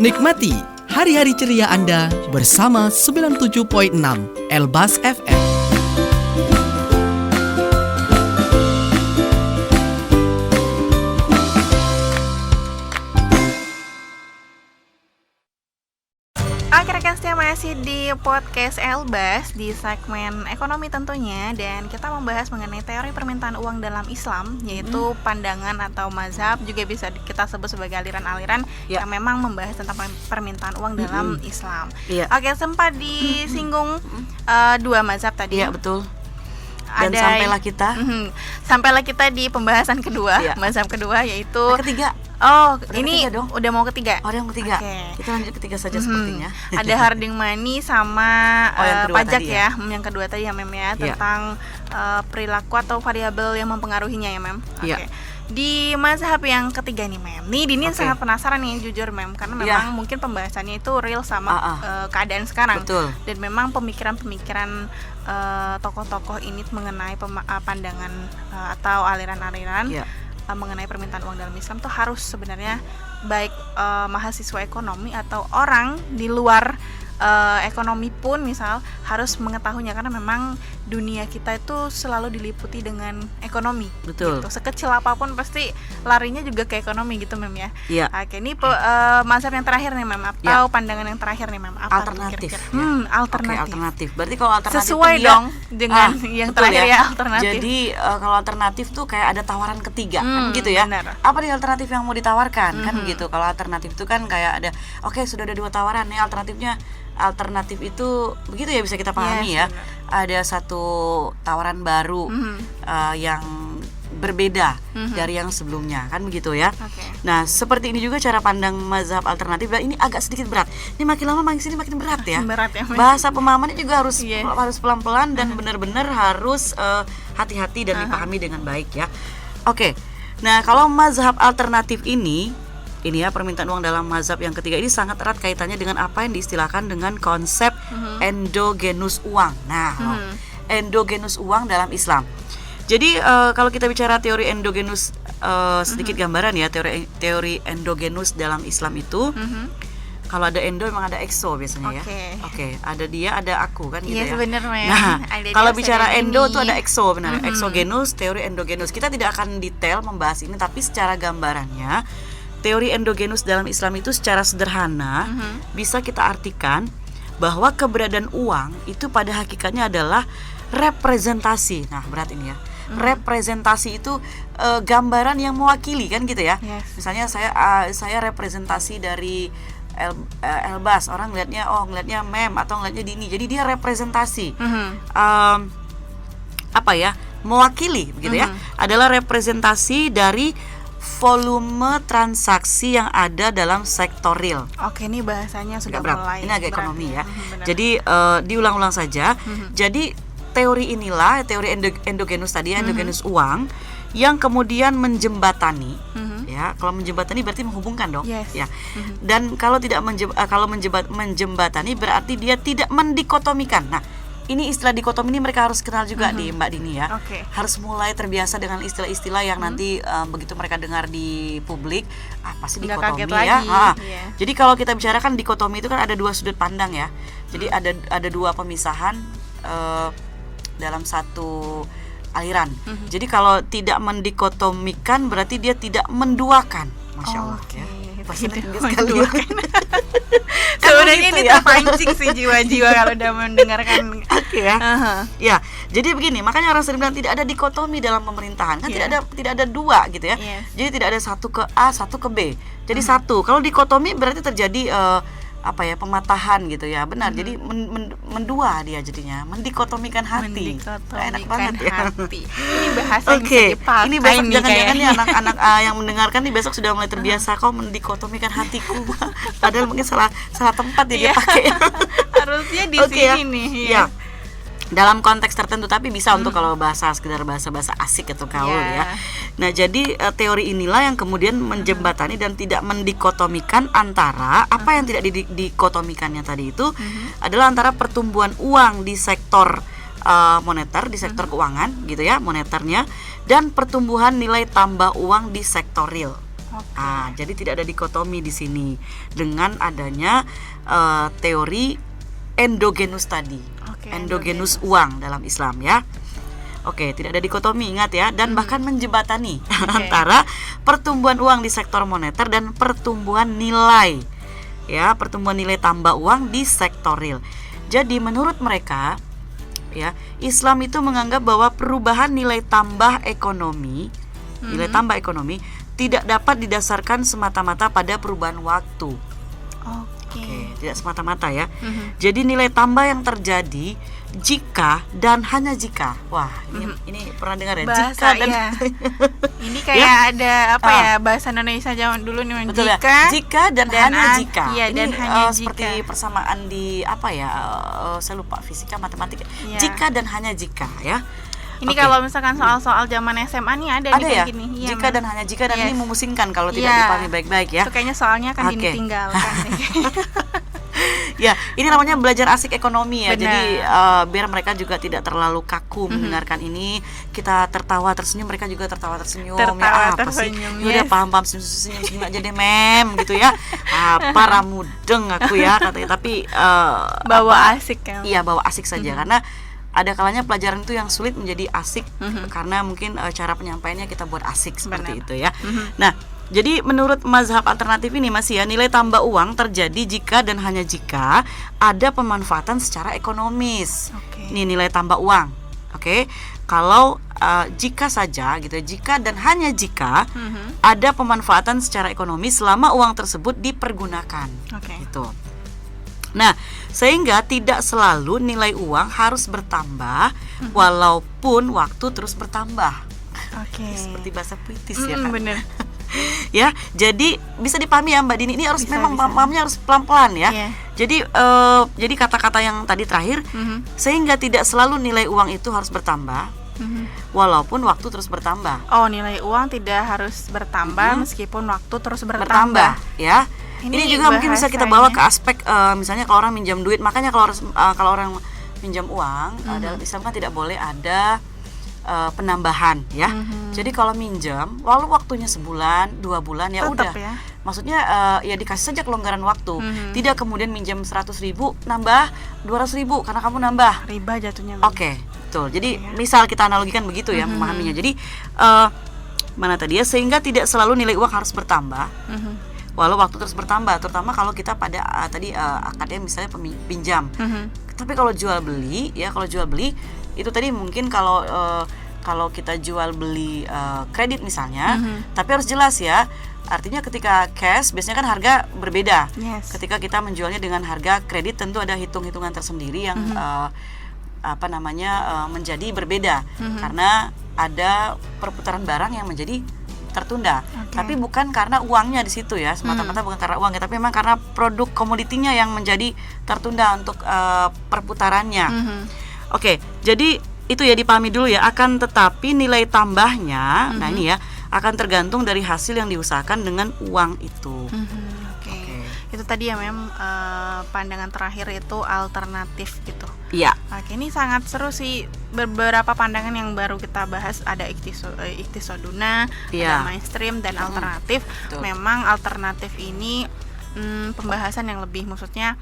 Nikmati hari-hari ceria Anda bersama 97.6 Elbas FM. Rekan setia masih di podcast Elbas di segmen ekonomi tentunya, dan kita membahas mengenai teori permintaan uang dalam Islam, yaitu pandangan atau mazhab, juga bisa kita sebut sebagai aliran-aliran yang memang membahas tentang permintaan uang dalam Islam. Oke, sempat disinggung dua mazhab tadi. Iya, betul. Dan sampailah kita di pembahasan kedua, mazhab kedua, yaitu ketiga. Ini udah mau ketiga. Yang ketiga. Okay. Kita lanjut ketiga saja sepertinya. Ada Harding Money sama pajak tadi, ya. Yang kedua tadi ya, Mem ya, tentang perilaku atau variabel yang mempengaruhinya ya, Mem. Oke. Di mazhab yang ketiga nih, Mem. Dini sangat penasaran nih, jujur, Mem, karena memang mungkin pembahasannya itu real sama keadaan sekarang. Betul. Dan memang pemikiran-pemikiran tokoh-tokoh ini mengenai pandangan atau aliran-aliran mengenai permintaan uang dalam Islam tuh harus sebenarnya baik mahasiswa ekonomi atau orang di luar ekonomi pun misal harus mengetahuinya, karena memang dunia kita itu selalu diliputi dengan ekonomi. Betul. Gitu. Sekecil apapun pasti larinya juga ke ekonomi gitu, Mem ya. Iya. Oke, ini mazhab yang terakhir nih, Mem, atau pandangan yang terakhir nih, Mem. Apa alternatif. Alternatif. Berarti kalau alternatif sesuai dong dengan yang terakhir ya, alternatif. Jadi kalau alternatif tuh kayak ada tawaran ketiga, kan gitu ya. Benar. Apa nih alternatif yang mau ditawarkan? Kan gitu. Kalau alternatif itu kan kayak ada sudah ada dua tawaran nih, alternatif itu begitu ya, bisa kita pahami ya. Benar. Ada satu tawaran baru yang berbeda dari yang sebelumnya, kan begitu ya. Nah, seperti ini juga cara pandang mazhab alternatif. Dan ini agak sedikit berat. Ini makin lama makin sini makin berat ya. Berat ya. Bahasa pemahamannya juga harus pelan-pelan dan benar-benar harus hati-hati dan dipahami dengan baik ya. Oke. Nah, kalau mazhab alternatif ini ya, permintaan uang dalam mazhab yang ketiga ini sangat erat kaitannya dengan apa yang diistilahkan dengan konsep endogenus uang. Nah, endogenus uang dalam Islam. Jadi kalau kita bicara teori endogenus, sedikit gambaran ya, teori endogenus dalam Islam itu, kalau ada endo memang ada exo biasanya ya. Oke, ada dia, ada aku, kan gitu ya. Bener, nah, kalau bicara endo itu ada exo, benar. Exogenus, teori endogenus. Kita tidak akan detail membahas ini, tapi secara gambarannya teori endogenus dalam Islam itu secara sederhana bisa kita artikan bahwa keberadaan uang itu pada hakikatnya adalah representasi. Nah, berat ini ya. Representasi itu gambaran yang mewakili, kan gitu ya. Misalnya saya representasi dari Elbas, orang ngelihatnya Mem atau ngelihatnya Dini. Jadi dia representasi. Mewakili begitu ya. Adalah representasi dari volume transaksi yang ada dalam sektor real. Oke, ini bahasanya sudah mulai. Ini agak ekonomi ya. Jadi diulang-ulang saja. Jadi teori inilah, teori endogenus tadi, endogenus uang, yang kemudian menjembatani. Ya, kalau menjembatani berarti menghubungkan dong. Ya. Dan kalau tidak menjembatani berarti dia tidak mendikotomikan. Nah, ini istilah dikotomi ini mereka harus kenal juga di Mbak Dini ya. Harus mulai terbiasa dengan istilah-istilah yang nanti begitu mereka dengar di publik, apa sih dikotomi ya. Jadi kalau kita bicarakan dikotomi itu kan ada dua sudut pandang ya. Jadi ada dua pemisahan dalam satu aliran. Jadi kalau tidak mendikotomikan berarti dia tidak menduakan. Masya Allah ya. Sebenarnya ini terpancing sih jiwa-jiwa kalau udah mendengarkan. Ya, jadi begini, makanya orang sering bilang tidak ada dikotomi dalam pemerintahan, kan tidak ada dua gitu ya. Jadi tidak ada satu ke A, satu ke B. Jadi satu. Kalau dikotomi berarti terjadi pematahan gitu ya. Benar. Jadi mendua dia jadinya, mendikotomikan hati. Enak banget ya. Ini bahasa yang bisa dipakai. Ini besok jangan-jangan nih anak-anak yang mendengarkan nih besok sudah mulai terbiasa kau mendikotomikan hatiku. Padahal mungkin salah tempat dia pakai. Harusnya di sini nih. Ya. Dalam konteks tertentu, tapi bisa untuk kalau sekedar bahasa asik atau gaul ya. Nah, jadi teori inilah yang kemudian menjembatani dan tidak mendikotomikan antara apa yang tidak dikotomikannya tadi itu adalah antara pertumbuhan uang di sektor moneter, di sektor keuangan gitu ya, moneternya, dan pertumbuhan nilai tambah uang di sektor real. Oke. Jadi tidak ada dikotomi di sini dengan adanya teori endogenus tadi. Oke, Endogenus uang dalam Islam ya. Oke, tidak ada dikotomi, ingat ya, dan bahkan menjembatani antara pertumbuhan uang di sektor moneter dan pertumbuhan nilai, ya, pertumbuhan nilai tambah uang di sektor real. Jadi menurut mereka, ya, Islam itu menganggap bahwa perubahan nilai tambah ekonomi, tidak dapat didasarkan semata-mata pada perubahan waktu. Oke, tidak semata-mata ya. Jadi nilai tambah yang terjadi jika dan hanya jika. Wah, ini pernah dengar ya? Bahasa, jika dan ya. Ini kayak ada apa ya, bahasa Indonesia zaman dulu nih, betul jika dan hanya jika. Iya, ini dan hanya seperti jika. persamaan di apa ya? Saya lupa, fisika, matematika. Iya. Jika dan hanya jika ya. Ini Oke. kalau misalkan soal-soal zaman SMA nih ada nih Ada kayak ya? gini. Iya, Jika Mas. dan hanya jika, dan Yes. ini memusingkan kalau tidak Iya. dipahami baik-baik ya. Itu kayaknya soalnya kan Oke. ditinggalkan nih. Ya, ini namanya belajar asik ekonomi ya. Benar. Jadi biar mereka juga tidak terlalu kaku mendengarkan ini, kita tertawa tersenyum, mereka juga tertawa tersenyum. Tertawa, Apa sih? tersenyum, Ya udah yes. paham senyum aja deh mem gitu ya. Para mudeng aku ya katanya, tapi Bawa asik kan. iya, bawa asik saja karena ada kalanya pelajaran itu yang sulit menjadi asik karena mungkin cara penyampaiannya kita buat asik seperti Benar. itu ya. Nah, jadi menurut mazhab alternatif ini Mas ya, nilai tambah uang terjadi jika dan hanya jika ada pemanfaatan secara ekonomis. Oke. Ini nilai tambah uang. Oke. Kalau jika saja gitu ya, jika dan hanya jika ada pemanfaatan secara ekonomis selama uang tersebut dipergunakan. Oke. Gitu. Nah, sehingga tidak selalu nilai uang harus bertambah walaupun waktu terus bertambah. Oke. Seperti bahasa puitis ya kan. Bener. Ya, jadi bisa dipahami ya Mbak Dini. Ini harus Bisa, memang bisa. pahamnya harus pelan-pelan ya. Iya. Jadi kata-kata yang tadi terakhir, sehingga tidak selalu nilai uang itu harus bertambah walaupun waktu terus bertambah. Oh, nilai uang tidak harus bertambah meskipun waktu terus bertambah. Ya. Ini Ini juga mungkin bisa kita bawa bahasanya. ke aspek misalnya kalau orang minjam duit, makanya kalau orang pinjam uang dalam Islam kan tidak boleh ada penambahan ya. Jadi kalau minjam, walau waktunya sebulan, 2 bulan ya Tetap udah. ya. Maksudnya ya dikasih saja kelonggaran waktu. Tidak kemudian minjam 100.000 nambah 200.000 karena kamu nambah. Riba jatuhnya. Oke, betul. Jadi misal kita analogikan begitu ya memahaminya. Jadi mana tadi ya, sehingga tidak selalu nilai uang harus bertambah. Walau waktu terus bertambah, terutama kalau kita pada tadi akadnya misalnya pinjam. Tapi kalau jual beli ya, kalau jual beli itu tadi mungkin kalau kita jual beli kredit misalnya, tapi harus jelas ya. Artinya ketika cash biasanya kan harga berbeda. Yes. Ketika kita menjualnya dengan harga kredit tentu ada hitung-hitungan tersendiri yang menjadi berbeda karena ada perputaran barang yang menjadi tertunda. Tapi bukan karena uangnya di situ ya, semata-mata bukan karena uangnya, tapi memang karena produk komoditinya yang menjadi tertunda untuk perputarannya. Oke, jadi itu ya dipahami dulu ya. Akan tetapi nilai tambahnya, nah ini ya, akan tergantung dari hasil yang diusahakan dengan uang itu. Oke. Itu tadi ya memang pandangan terakhir itu alternatif gitu. Iya. Oke, ini sangat seru sih, beberapa pandangan yang baru kita bahas, ada iktisoduna, Iya. ada mainstream dan alternatif. Betul. Memang alternatif ini pembahasan yang lebih, maksudnya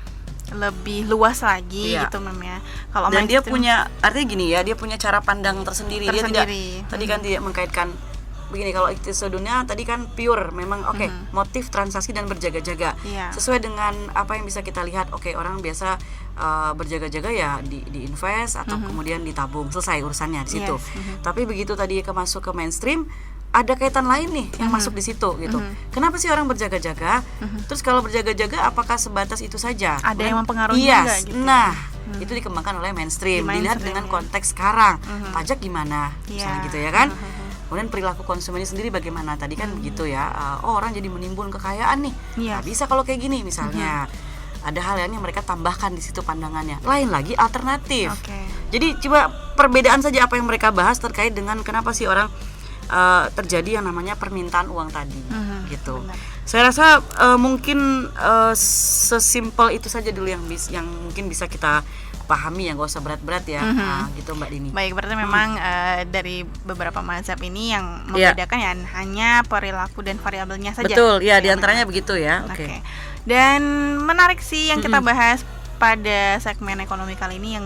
lebih luas lagi Iya. gitu Mem ya. Kalau Dan dia mainstream- punya, artinya gini ya, dia punya cara pandang tersendiri. Dia tidak, tadi kan tidak mengkaitkan begini. Kalau iktisoduna tadi kan pure, memang motif transaksi dan berjaga-jaga. Iya. Sesuai dengan apa yang bisa kita lihat. Oke, orang biasa berjaga-jaga ya di invest atau kemudian ditabung, selesai urusannya di situ. Yes. Tapi begitu tadi masuk ke mainstream, ada kaitan lain nih yang masuk di situ gitu. Kenapa sih orang berjaga-jaga? Terus kalau berjaga-jaga apakah sebatas itu saja? Ada yang mempengaruhi Yes. juga gitu. Nah, itu dikembangkan oleh mainstream. Di Dilihat mainstream, dengan ya. konteks sekarang. Pajak gimana? Iya. Misalnya gitu ya kan? Kemudian perilaku konsumennya sendiri bagaimana? Tadi kan begitu ya. Orang jadi menimbun kekayaan nih. Yes. Nah, bisa kalau kayak gini misalnya. Ada hal yang mereka tambahkan di situ pandangannya. Lain lagi alternatif. Oke. Jadi coba perbedaan saja apa yang mereka bahas terkait dengan kenapa sih orang terjadi yang namanya permintaan uang tadi, gitu. Benar. Saya rasa mungkin sesimpel itu saja dulu yang mungkin bisa kita pahami ya, nggak usah berat-berat ya, gitu Mbak Dini. Baik, berarti memang dari beberapa mazhab ini yang membedakan ya hanya perilaku dan variabelnya saja. Betul, ya diantaranya begitu ya. Oke. Dan menarik sih yang kita bahas pada segmen ekonomi kali ini, yang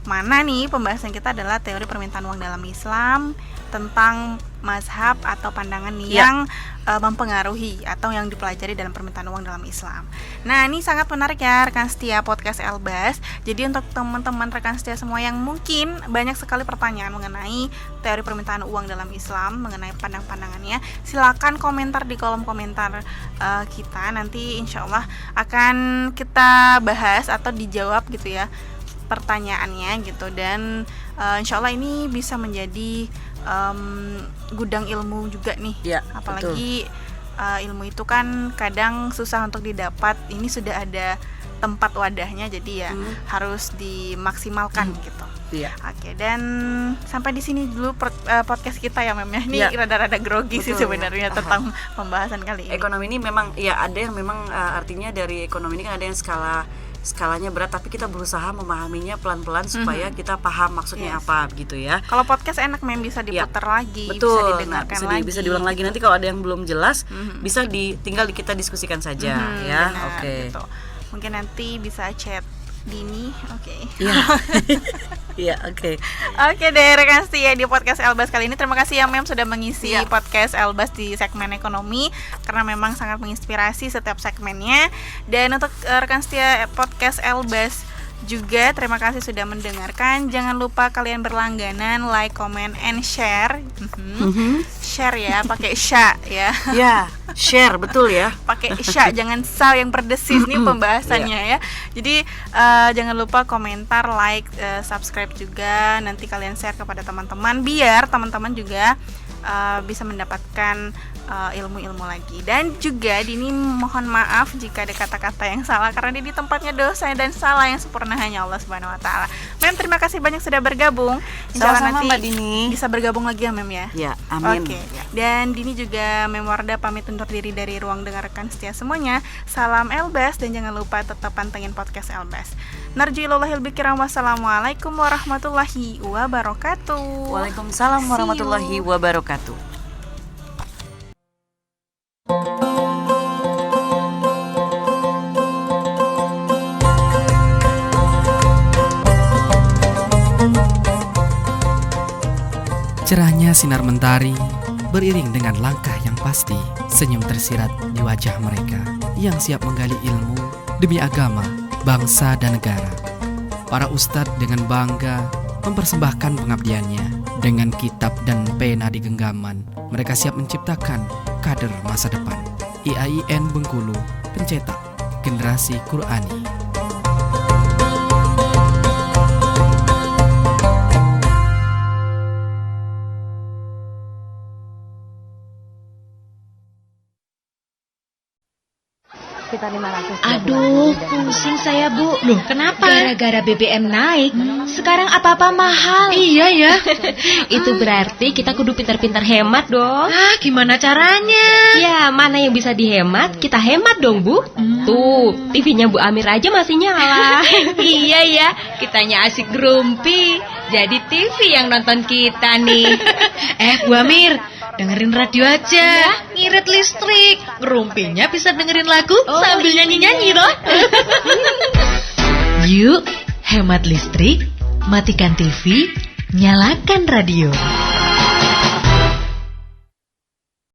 mana nih pembahasan kita adalah teori permintaan uang dalam Islam, tentang mazhab atau pandangan nih yang mempengaruhi atau yang dipelajari dalam permintaan uang dalam Islam. Nah, ini sangat menarik ya rekan setia podcast Elbas. Jadi untuk teman-teman rekan setia semua yang mungkin banyak sekali pertanyaan mengenai teori permintaan uang dalam Islam, mengenai pandang-pandangannya, silakan komentar di kolom komentar kita. Nanti insya Allah akan kita bahas atau dijawab gitu ya pertanyaannya gitu. Dan insya Allah ini bisa menjadi gudang ilmu juga nih, apalagi ilmu itu kan kadang susah untuk didapat. Ini sudah ada tempat wadahnya, jadi ya harus dimaksimalkan gitu. Oke, dan sampai di sini dulu podcast kita ya Mem ya. Ini rada-rada grogi sih sebenarnya tentang pembahasan kali ini. Ekonomi ini memang ya ada yang memang artinya dari ekonomi ini kan ada yang skalanya berat, tapi kita berusaha memahaminya pelan-pelan supaya kita paham maksudnya apa gitu ya. Kalau podcast enak bisa diputar lagi, betul, bisa didengarkan lagi. Bisa diulang lagi. Nanti kalau ada yang belum jelas bisa tinggal kita diskusikan saja ya. Oke. Gitu. Mungkin nanti bisa chat Dini, oke. Iya, oke. Oke deh rekan setia di podcast Elbas kali ini. Terima kasih ya Mem sudah mengisi podcast Elbas di segmen ekonomi, karena memang sangat menginspirasi setiap segmennya. Dan untuk rekan setia podcast Elbas juga terima kasih sudah mendengarkan. Jangan lupa kalian berlangganan, like, comment, and share. Share ya, pakai sya ya. Ya, share betul ya. Pakai sya, jangan sa yang berdesis nih pembahasannya ya. Jadi jangan lupa komentar, like, subscribe juga. Nanti kalian share kepada teman-teman biar teman-teman juga bisa mendapatkan ilmu-ilmu lagi. Dan juga Dini mohon maaf jika ada kata-kata yang salah, karena di tempatnya dosa dan salah yang sempurna hanya Allah Subhanahu wa taala. Mem, terima kasih banyak sudah bergabung. Sama-sama Mbak Dini. Bisa bergabung lagi ya Mem ya. Ya, amin. Oke. Dan Dini juga Mem Warda pamit undur diri dari ruang dengar rekan setia semuanya. Salam Elbas dan jangan lupa tetap pantengin podcast Elbas. Narjuillahil bikiram. Wassalamualaikum warahmatullahi wabarakatuh. Waalaikumsalam warahmatullahi wabarakatuh. Cerahnya sinar mentari beriring dengan langkah yang pasti, senyum tersirat di wajah mereka yang siap menggali ilmu demi agama, bangsa dan negara. Para ustadz dengan bangga mempersembahkan pengabdiannya. Dengan kitab dan pena di genggaman, mereka siap menciptakan kader masa depan. IAIN Bengkulu, pencetak generasi Qurani. Aduh, pusing saya Bu. Loh, kenapa? Gara-gara BBM naik, sekarang apa-apa mahal. Iya ya. Itu berarti kita kudu pintar-pintar hemat dong. Ah, gimana caranya? Ya, mana yang bisa dihemat, kita hemat dong Bu. Tuh, TV-nya Bu Amir aja masih nyala. Iya ya, kitanya asik gerumpi. Jadi TV yang nonton kita nih. Bu Amir, dengerin radio aja, ngirit listrik, ngerumpinya bisa dengerin lagu sambil nyanyi-nyanyi loh. Yuk, hemat listrik, matikan TV, nyalakan radio.